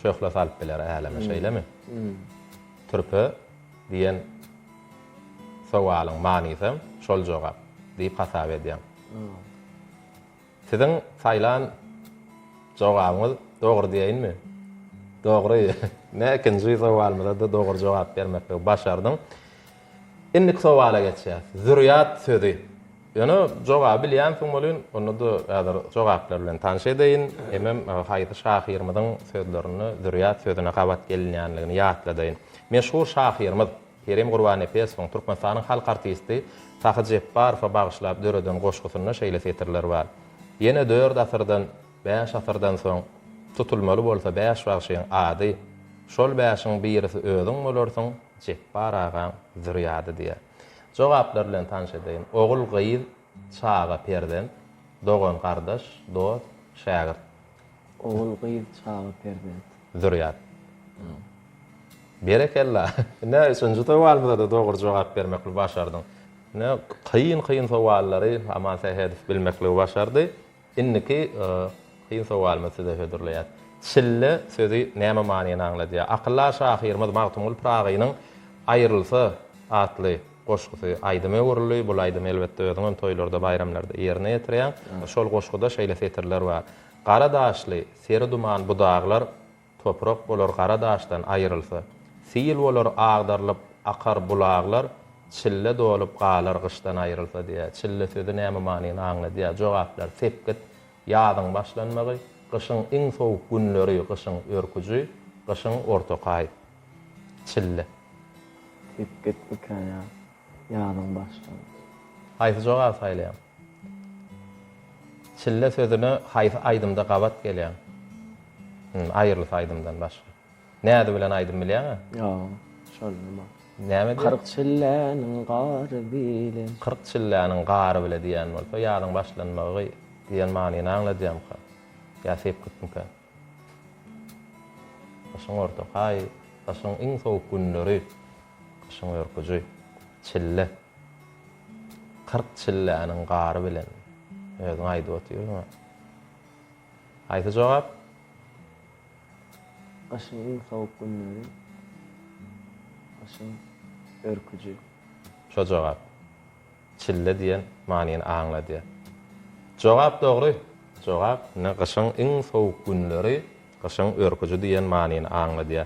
şöhle salyp biler äleme şeýlemi? Türpe diýen sowalyň manysy şol jogap diýip hasap edýär. Siziň saýlan jogabyňyz dogry diýinmi? Dogry. Näkinji sowalymyza da dogry jogap bermekde başardyň. Innik sowala geçýär. Zürriyat sözi. Ýöne jogaby bilýänsiň bolýan, onu da häzir jogaplar bilen tanış edeýin. Hemem Haýdy Şahyrymyzyň sözlerini zürriyat sözüne gabat gelinýänligini ýatladyň. Meşhur şahyrymyz Kerim Gurban Epesowyň Türkmenistanyň halk artisti Sahy Jepbarowa bagyşlap döreden goşgusyna şeýle setirler bar. Ýene 4 asyrdan, 5 asyrdan soň tutulmaly bolsa 5 bagşyň ady, şol 5-iň birisi özüň bolarsyň, Jepbarowa zürriýaty diýär. Jogaplar bilen tanış edeýin. Ogul gyýyz, çaga perden, dogan gardaş, dost, şagyrt. Ogul gyýyz, çaga perden. Zürriýat. Berekella. Ne üçinji sowalymyza da dogry jogap bermekli başardyň. Ne kıyın sowallary ama hedef bilmekli başardy. Inniki kıyın sowalymyzy da hödürleýär. Çille sözi näme manyny aňlady? Aqlla Şahyrymyz Magtumul Pragynyň aýrylsa atly goşgusy aýdyma görüli, bu aýdym elbetde özüň toýlarda, bayramlarda ýerine ýetirýär. Şol goşguda şeýle setirler bar. Garadaşly, seri duman budaglar toprak bolar garadaşdan aýrylsa, sil bolar agdarlyp akar bulaglar çille dolup galar gyşdan aýrylsa diýär. Çille sözi näme manyny aňlady? Jogaplar sepgit ýazyň başlanmagy, gyşyň iň sowuk günleri, gyşyň örküji, gyşyň ortokay. Çille. Sepgit ikaya ýazyň başlanmagy. Haýsy jogap saýlaýar? Çille sözüne haýsy aýdymda gabat gelýär? Aýrly aýdymdan başga. Näde bilen aýdym bilýärmi? Ýa, şol nima. Näme diýär? 40 çilläniň gary bilen. 40 çilläniň gary bilen diýen bolsa, ýazyň başlanmagy diýen manyny aňladym. Ýa sepgitmika. Gyşyň ortokay, gyşyň iň sowuk günleri, gyşyň örküji, çille. 40 çilläniň gary bilen. Özüň aýdyp oturýarmy? Haýsy jogap? Gyşyň iň sowuk günleri. Gyşyň örküji. Şo jogap. Çille diýen manyny aňlady. Jogap dogry. Jogap ne gyşyň iň sowuk günleri, gyşyň örküji diýen manyny aňlady.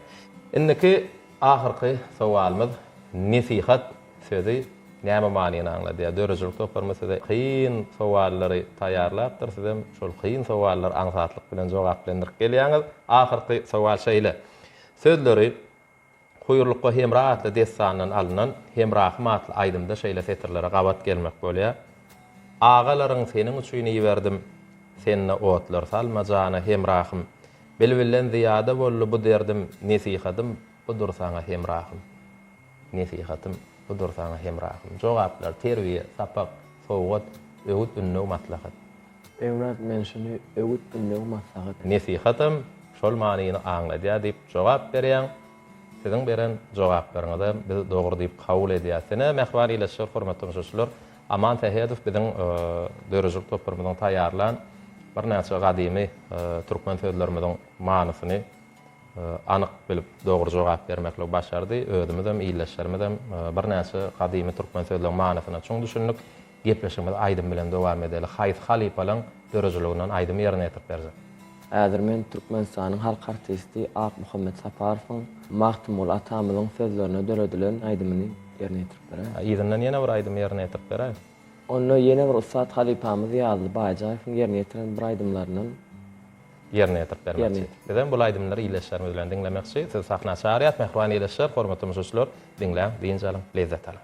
Inniki ahyrky sowalymyz nesihat sözi näme manyny aňlady? Dörejlik toparmasynda kıyın sowallary taýýarlapdyr sizem. Şol kıyın sowallar aňsatlyk bilen jogaplandyryp gelýäňiz. Ahyrky sowal şeýle. Sözleri Huýurlukka hem rahatly dessandan alynan hem rahmatly aýdymda şeýle setirlere gabat gelmek bolýar. Ağalaryň seniň üçin iýerdim. Senne otlar salmajana hemrahym. Bilbilen ziyada bollu bu derdim nesihatym budur sana hemrahym. Nesihatym budur sana hemrahym. Jogaplar terbiýe, sapak, sowgat, öwüt ünne maslahat. Öwrat men şunu öwüt ünne maslahat. Nesihatym şol manyny aňladýa diýip jogap berýän. Siziň beren jogaplaryňyzy biz dogry diýip kabul edýärsine mehman ileşir hormatly müşahidler. Aman Tehedov biziň dörejlik topurmyň taýýarlan bir näçe gadymy türkmen sözlerimiziň manysyny anyk bilip dogry jogap bermekle başardy. Özümizem iyileşlermizem bir näçe gadymy türkmen sözleriniň manysyna çoň düşündik. Gepleşigimiz aýdym bilen dowam edeli. Haýys Halipalaň dörejliginden aýdym ýerine ýetip berdi. Äzir men Türkmenistanyň halk artisti Ak Muhammed Saparowyň Mahtumul Atamyň sözlerine döredilen aýdymyny ýerine ýetirip berýär. Ýerinden ýene bir aýdym ýerine ýetip berýär. Onu ýene bir Ustad Halipamyz ýazdy Baýjaýewiň ýerine ýetiren bir aýdymlarynyň ýerine ýetip bermekçi. Bizden bu aýdymlary iýleşlerimiz bilen dinlemekçi. Siz sahna şahryat mehman iýleşler, hormatly müşahidler, dinläň, diýinjalyň, lezzet alın.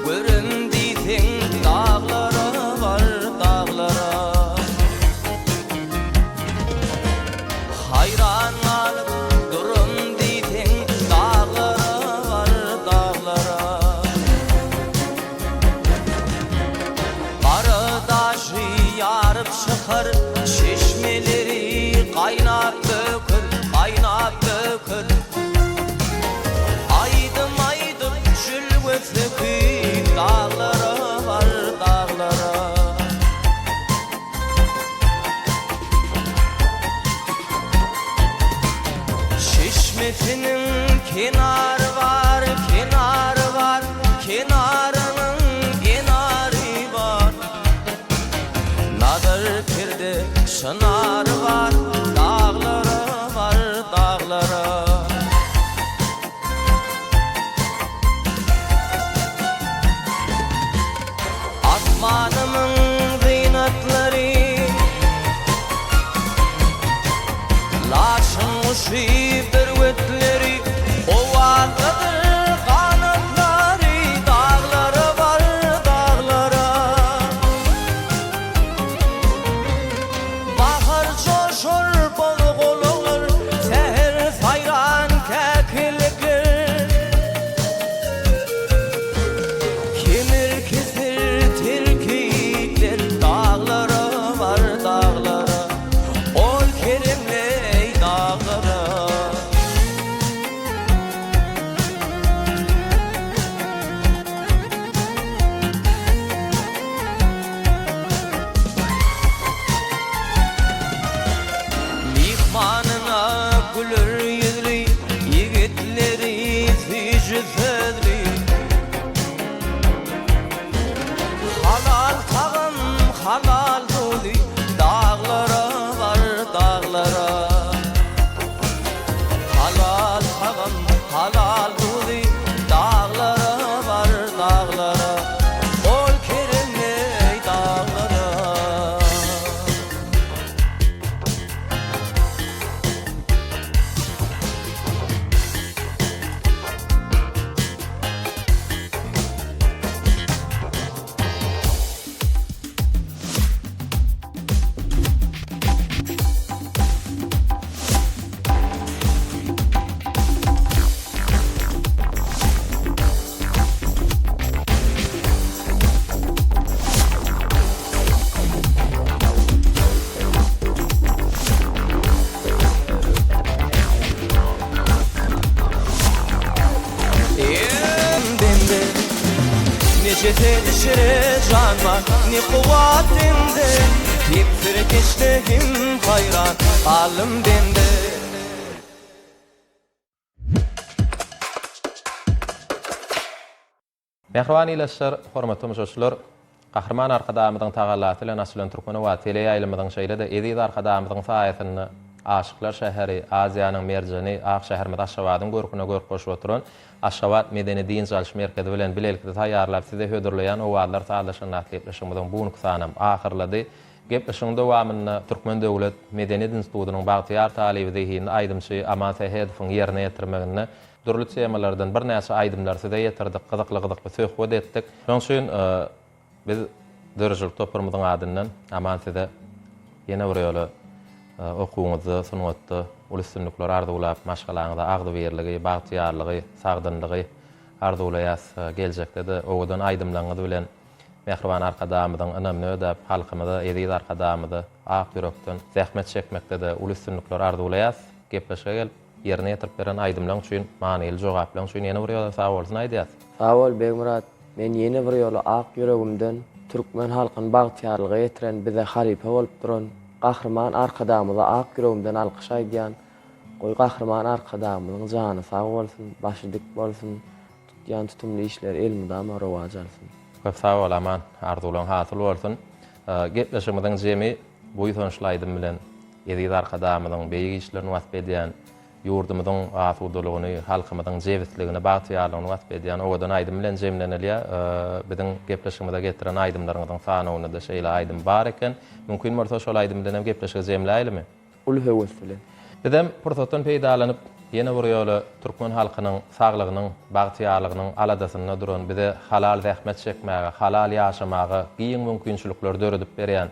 Görüm diýseň dağlara var dağlara Hayran alıp durum diýseň dağlara var dağlara Gara daşy ýaryp çykar çeşmeleri gaýnap dökür gaýnap dökür Söküp dağlara var dağlara Çeşmesinin kenarı var, kenarı var Kenarının kenarı var Nadir kirde şınarı var Dağlara var dağlara Asmanımın zinatları Laşın uşi birvetleri Ovalıdır kanatları Dağlara var dağlara Bahar coşur bolu olur Seher sayran kekilikler Kimir kesir tilkikler Dağlara var dağlara Ol kerimley dağlara Mihmanına gülür yüzlü Yigitleri fücü sözlü Halal tağım halal dolu Dağlara var dağlara Halal tağım halal dolu Dağlara var dağlara Ol kerimley dağlara Nece dişire can var ne kuvvetinde Hep geçtim hayran alım bende Mehriban ileşler, hormatly müşahiçler, Gahrman arkadamyň tagallaty bilen Aslan Türkmeni we tele ýaýlymyň şeýle de Ediz arkadamyň saýatyny Aşyklar şäheri, Aziýanyň merjeni, Akşähermede Aşgabatyň görküne görk goşup oturan Aşgabat Medeni Din Çalyş Merkezi bilen bilelikde taýýarlap size hödürleýän owallar saýlaşyny atlypleşmeden bu nuksanam ahyrlady. Gepleşiň dowamyny Türkmen Döwlet Medeni Institutynyň bagtyar talibi Zehin Aýdymçy Aman Sehedowyň ýerine ýetirmegini durly temalardan bir näçe aýdymlar size ýetirdik, gyzykly söhbet etdik. Şoň üçin biz dörjülik topurmyzyň adyndan Aman size ýene bir ýoly okuwuňyzy, sungatdy, ulussunluklar arzuwlap, maşgalaňyza agdy berligi, bagtyarlygy, sagdynlygy arzuwlaýas geljekde de owadan aýdymlaňyzy bilen Mehriban arkadamyzyň önemli ödep halkymyza, Ediz arkadamyzy ak ýürekden zähmet çekmekde de ulussunluklar arzuwlaýas. Gepleşe gel, ýerine ýetirip beren aýdymlaň üçin, manyly jogaplaň üçin ýene bir ýola sag bolsun aýdýas. Sag bol Begmurat, men ýene bir ýola ak ýüregimden türkmen halkyny bagtyarlyga ýetiren, bize halipa bolup duran Gahrman arkadamyza ak ýüregimden alkyş aýdýan, goý Gahrman arkadamyzyň jany sag bolsun, başy dik bolsun, tutýan tutumly işler elmydama rowaj alsyn. Köp sag bol Aman, arzuwlaň hasyl bolsun. Gepleşigimiziň jemi bu ýytonşlaýdym bilen Ediz arkadamyzyň beýik işlerini wasp edýän, ýurdumyzyň asuwdalygyny, halkymyzyň jewitligini, bagtyarlygyny wasp edýän owadan aýdym bilen jemlenelýär. Biziň gepleşigimizde getiren aýdymlaryňyň sanawyny da şeýle aýdym bar eken. Mümkin bolsa şol aýdym bilen gepleşigi jemläýilmi? Ul höwes bilen. Bizem pursatdan peýdalanyp ýene bir ýoly türkmen halkynyň saglygynyň, bagtyarlygynyň aladasyna duran bize halal zähmet çekmäge, halal ýaşamagy giň mümkinçilikler döredip berýän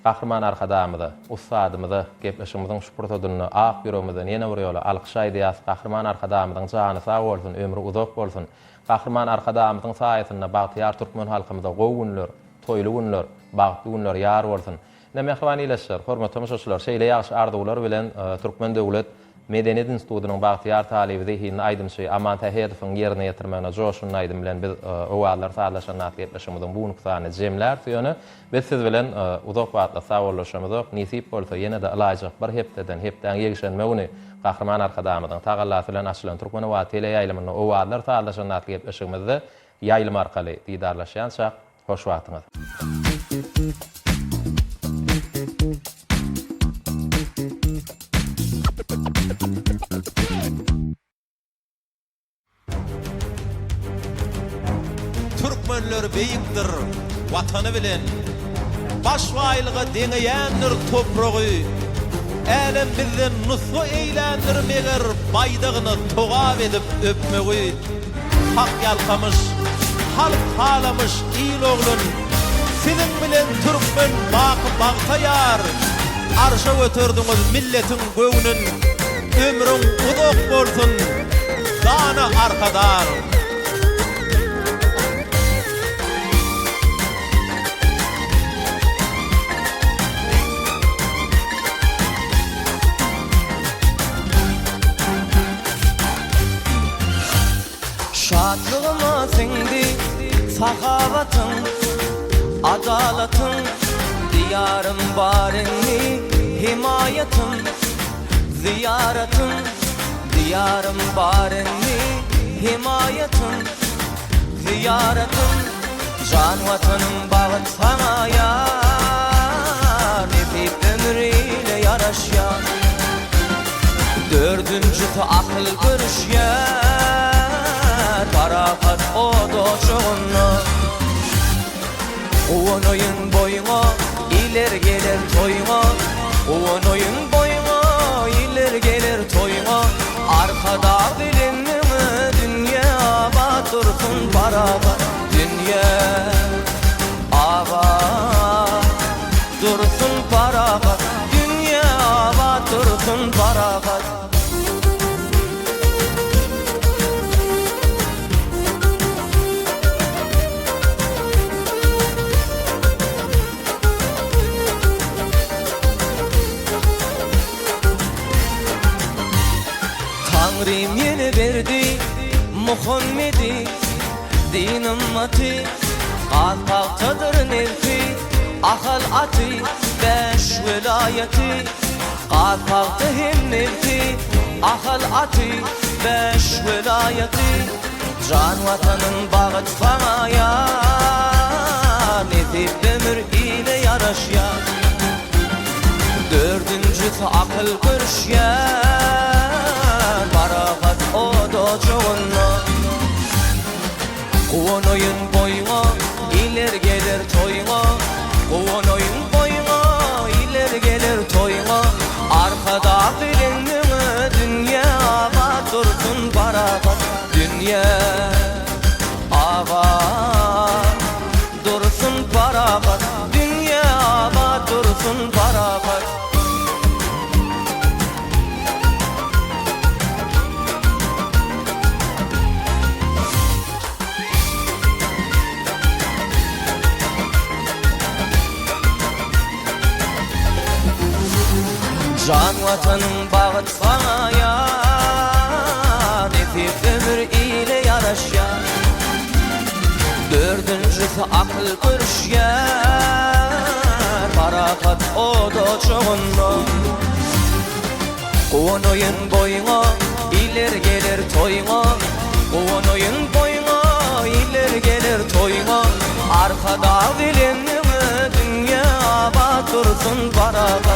Gahrman arkadamyzy, ustadymyzy gepleşigimiziň şu pursatdyny ak ýüregimizden ýene bir ýoly alkyş aýdýas. Gahrman arkadamyzyň jany sag bolsun, ömrü uzak bolsun. Gahrman arkadamyzyň saýatyna bagtyar türkmen halkymyza gowy günler, toýly günler, bagtly günler ýar bolsun. Mehriban ileşler, hormatly müşahiçler, şeýle ýaşy arzuwlar bilen Türkmen Döwlet Medeni Institutynyň bagtyar talibi Zehin Aýdymçy Aman Sehedowyň ýerine ýetirmegine joşuny aýdym bilen biz owallar saýlaşyny atlypleşmeginiň bu nuksany jemlär ýöne biz siz bilen uzak wagtda sag boluşamyz. Nisip bolsa ýene de ilaýjak bir hepden ýegişenmegini Gahrman arkadamyzyň tagallasy bilen Aslan Türkmeni we tele ýaýlymyny owallar saýlaşyny atlypleşmegimizde ýaýlym arkaly diýdarlaşýança hoş wagtyňyz. Türkmenler beýikdir, watany bilen baş waýlygy deňeýändir topragy. Älim bizden nusy eýlendirmeger baýdygyny togap edip öpmegi. Hak ýalkamış, halk halamış ýyl oglun. Sizin bilen türkmen bagtaýar. Arşa götürdiňiz milletiň göwnün. Ömrüň uzak bolsun. Dana arkadar. Şadlygyma sindi sahawatyň, adalatyň, diyarym baryny, himayatyň, ziyaratym, diyarym baryny, himayatyň, ziyaratym, jan watanyň bagyt sana ýar, nefip ömrüyle ýaraşýar. Dördüncü akyl görüşýär, parakat odo çoğunna. Oğun oyun boyuna iler gelir toyuna. Oğun oyun boyuna iler gelir toyuna. Arkada bilinme dünya batırsın parakat. Dünya ava dursun parakat. Dünya batırsın parakat. Tanrım yeni verdi Muhammed'i, din ümmeti, kalpaktadır nefsi, akıl atı, beş velayeti. Kalpakta hem nefsi, akıl atı, beş velayeti. Can vatanın bağı sana yar, Nezip ömür ile yaraşyar. Dördüncüsü akıl görüşyar, Barakat o docuğunna. Kuvan oyun boyuna, iler gelir toyuna. Kuvan oyun boyuna, iler gelir toyuna. Arkada bilinmeme dünya, ağa dursun barakat. Dünya ağa dursun barakat. Dünya ağa dursun barakat. Can vatanın bağı sana yar, Nezip ömür ile yaraşyar. Dördüncüsü akıl görüşyar, Barakat o docuğunna. Kuvan oyun boyuna, iler gelir toyuna. Kuvan oyun boyuna, iler gelir toyuna. Arkada bilinme dünya, ağa dursun barakat.